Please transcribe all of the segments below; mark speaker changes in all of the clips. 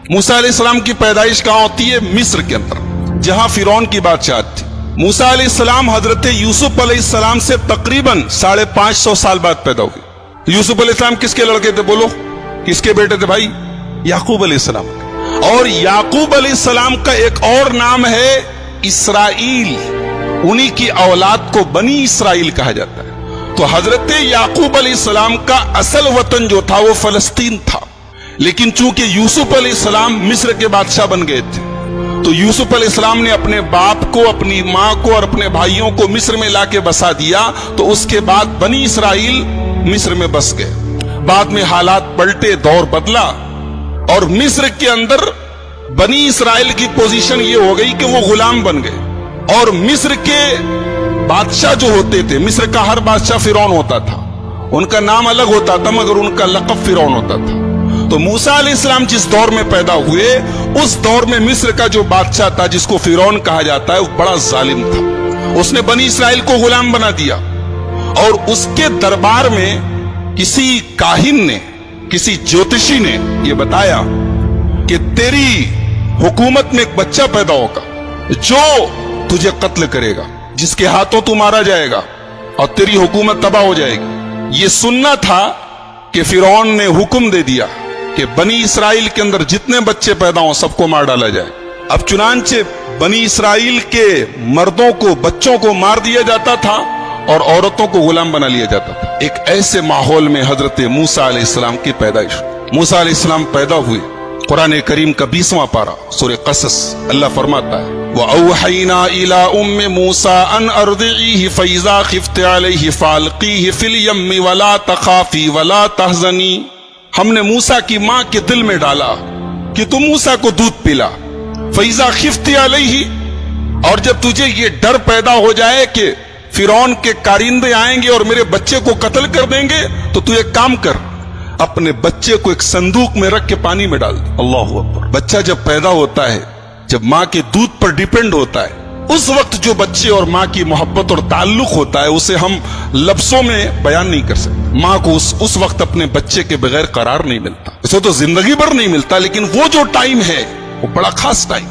Speaker 1: موسیٰ علیہ السلام کی پیدائش کہاں ہوتی ہے؟ مصر کے اندر، جہاں فرعون کی بادشاہت تھی۔ موسیٰ علیہ السلام حضرت یوسف علیہ السلام سے تقریباً 550 سال بعد پیدا ہوئے۔ یوسف علیہ السلام کس کے لڑکے تھے؟ بولو، کس کے بیٹے تھے بھائی؟ یعقوب علیہ السلام۔ اور یعقوب علیہ السلام کا ایک اور نام ہے اسرائیل، انہی کی اولاد کو بنی اسرائیل کہا جاتا ہے۔ تو حضرت یعقوب علیہ السلام کا اصل وطن جو تھا وہ فلسطین تھا، لیکن چونکہ یوسف علیہ السلام مصر کے بادشاہ بن گئے تھے تو یوسف علیہ السلام نے اپنے باپ کو، اپنی ماں کو اور اپنے بھائیوں کو مصر میں لا کے بسا دیا، تو اس کے بعد بنی اسرائیل مصر میں بس گئے۔ بعد میں حالات پلٹے، دور بدلا، اور مصر کے اندر بنی اسرائیل کی پوزیشن یہ ہو گئی کہ وہ غلام بن گئے، اور مصر کے بادشاہ جو ہوتے تھے، مصر کا ہر بادشاہ فرعون ہوتا تھا، ان کا نام الگ ہوتا تھا مگر ان کا لقب فرعون ہوتا تھا۔ تو موسیٰ علیہ السلام جس دور میں پیدا ہوئے، اس دور میں مصر کا جو بادشاہ تھا جس کو فرعون کہا جاتا ہے، وہ بڑا ظالم تھا، اس نے بنی اسرائیل کو غلام بنا دیا، اور اس کے دربار میں کسی کاہن نے، کسی جوتشی نے یہ بتایا کہ تیری حکومت میں ایک بچہ پیدا ہوگا جو تجھے قتل کرے گا، جس کے ہاتھوں تو مارا جائے گا اور تیری حکومت تباہ ہو جائے گی۔ یہ سننا تھا کہ فرعون نے حکم دے دیا کہ بنی اسرائیل کے اندر جتنے بچے پیدا ہوں سب کو مار ڈالا جائے۔ اب چنانچہ بنی اسرائیل کے مردوں کو، بچوں کو مار دیا جاتا تھا اور عورتوں کو غلام بنا لیا جاتا تھا۔ ایک ایسے ماحول میں حضرت موسیٰ علیہ السلام کی پیدائش۔ موسیٰ علیہ السلام پیدا ہوئے، قرآن کریم کا 20واں پارہ سورہ قصص، اللہ فرماتا ہے وَأَوْحَيْنَا إِلَىٰ أُمِّ مُوسَىٰ أَنْ أَرْضِعِيهِ فَإِذَا خِفْتِ عَلَيْهِ فَأَلْقِيهِ فِي الْيَمِّ وَلَا تَخَافِي وَلَا تَحْزَنِي۔ ہم نے موسیٰ کی ماں کے دل میں ڈالا کہ تم موسیٰ کو دودھ پلا، فَإِذَا خِفْتِ عَلَيْهِ، اور جب تجھے یہ ڈر پیدا ہو جائے کہ فرعون کے کارندے آئیں گے اور میرے بچے کو قتل کر دیں گے، تو تو ایک کام کر، اپنے بچے کو ایک صندوق میں رکھ کے پانی میں ڈال دے۔ اللہ اکبر۔ بچہ جب پیدا ہوتا ہے، جب ماں کے دودھ پر ڈیپینڈ ہوتا ہے، اس وقت جو بچے اور ماں کی محبت اور تعلق ہوتا ہے اسے ہم لفظوں میں بیان نہیں کر سکتے۔ ماں کو اس وقت اپنے بچے کے بغیر قرار نہیں ملتا، اسے تو زندگی بھر نہیں ملتا، لیکن وہ جو ٹائم ہے وہ بڑا خاص ٹائم۔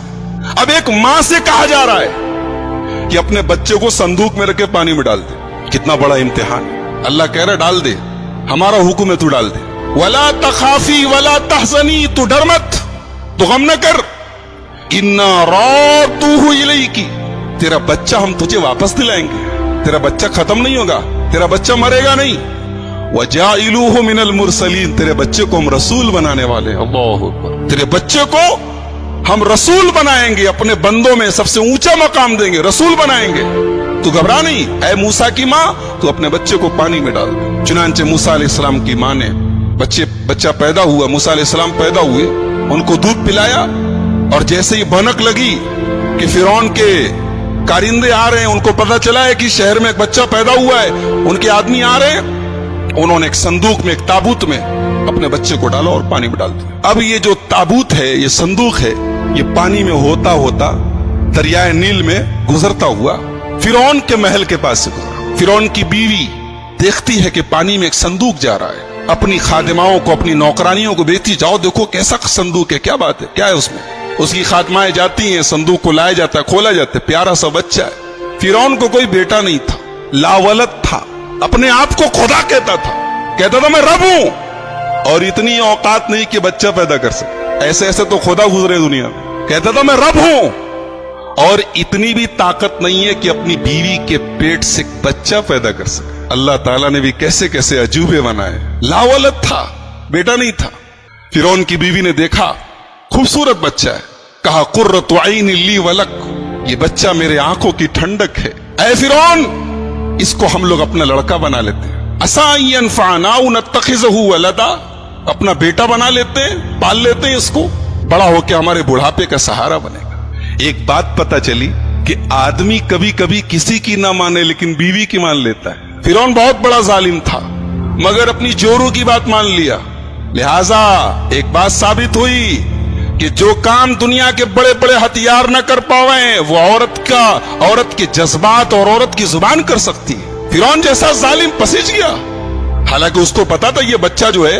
Speaker 1: اب ایک ماں سے کہا جا رہا ہے کہ اپنے بچے کو صندوق میں رکھ کے پانی میں ڈال دے، کتنا بڑا امتحان ہے۔ اللہ کہہ رہا ڈال دے، ہمارا حکم ہے تو ڈال دے۔ وَلَا تَخَافِي وَلَا تَحْزَنِي، تو ڈر مت، تو غم نہ کر، اِنَّا رَادُّوهُ إِلَيْكِ، تیرا بچہ ہم تجھے واپس دلائیں گے، تیرا بچہ ختم نہیں ہوگا، تیرا بچہ مرے گا نہیں۔ وَجَاعِلُوهُ مِنَ الْمُرْسَلِينَ، تیرے بچے کو ہم رسول بنانے والے، اللہ اکبر، تیرے بچے کو ہم رسول بنائیں گے، اپنے بندوں میں سب سے اونچا مقام دیں گے، رسول بنائیں گے۔ تو گھبرا نہیں، اے موسیٰ کی ماں، تو اپنے بچے کو پانی میں ڈال دے۔ چنانچہ موسیٰ علیہ السلام کی ماں نے بچہ پیدا ہوا، موسیٰ علیہ السلام پیدا ہوئے، ان کو دودھ پلایا، اور جیسے ہی بھنک لگی کہ فرعون کے کارندے آ رہے ہیں، ان کو پتہ چلا ہے کہ شہر میں ایک بچہ پیدا ہوا ہے، ان کے آدمی آ رہے ہیں، انہوں نے ایک صندوق میں، ایک تابوت میں اپنے بچے کو ڈالا اور پانی میں ڈال دیا۔ اب یہ جو تابوت ہے، یہ صندوق ہے، یہ پانی میں ہوتا ہوتا دریائے نیل میں گزرتا ہوا فرعون کے محل کے پاس سے گزرا۔ فرعون کی بیوی دیکھتی ہے کہ پانی میں ایک صندوق جا رہا ہے، اپنی خادماؤں کو، اپنی نوکرانیوں کو بھیجتی، جاؤ دیکھو کیسا صندوق ہے، کیا بات ہے، کیا ہے اس میں۔ اس کی خادمائیں جاتی ہیں، صندوق کو لایا جاتا ہے، کھولا جاتا ہے، پیارا سا بچہ ہے۔ فرعون کو کوئی بیٹا نہیں تھا، لاولد تھا، اپنے آپ کو خدا کہتا تھا میں رب ہوں، اور اتنی اوقات نہیں کہ بچہ پیدا کر سکے، ایسے تو خدا گزرے دنیا میں، کہتا تھا میں رب ہوں، اور اتنی بھی طاقت نہیں ہے کہ اپنی بیوی کے پیٹ سے بچہ پیدا کر سکے۔ اللہ تعالیٰ نے بھی کیسے کیسے عجوبے بنائے۔ لاولد تھا، بیٹا نہیں تھا۔ فرعون کی بیوی نے دیکھا خوبصورت بچہ ہے، کہا قرۃ عین لی ولک، یہ بچہ میرے آنکھوں کی ٹھنڈک ہے، اے فرعون اس کو ہم لوگ اپنا لڑکا بنا لیتے ہیں، عسیٰ ان ینفعنا او نتخذہ ولدا، اپنا بیٹا بنا لیتے ہیں، پال لیتے ہیں اس کو، بڑا ہو کے ہمارے بڑھاپے کا سہارا بنے گا۔ ایک بات پتہ چلی کہ آدمی کبھی کبھی کسی کی نہ مانے لیکن بیوی کی مان لیتا ہے۔ فرعون بہت بڑا ظالم تھا مگر اپنی جوروں کی بات مان لیا، لہذا ایک بات ثابت ہوئی کہ جو کام دنیا کے بڑے بڑے ہتھیار نہ کر پاویں وہ عورت کے جذبات اور عورت کی زبان کر سکتی ہے۔ فرعون جیسا ظالم پسیج گیا، حالانکہ اس کو پتا تھا یہ بچہ جو ہے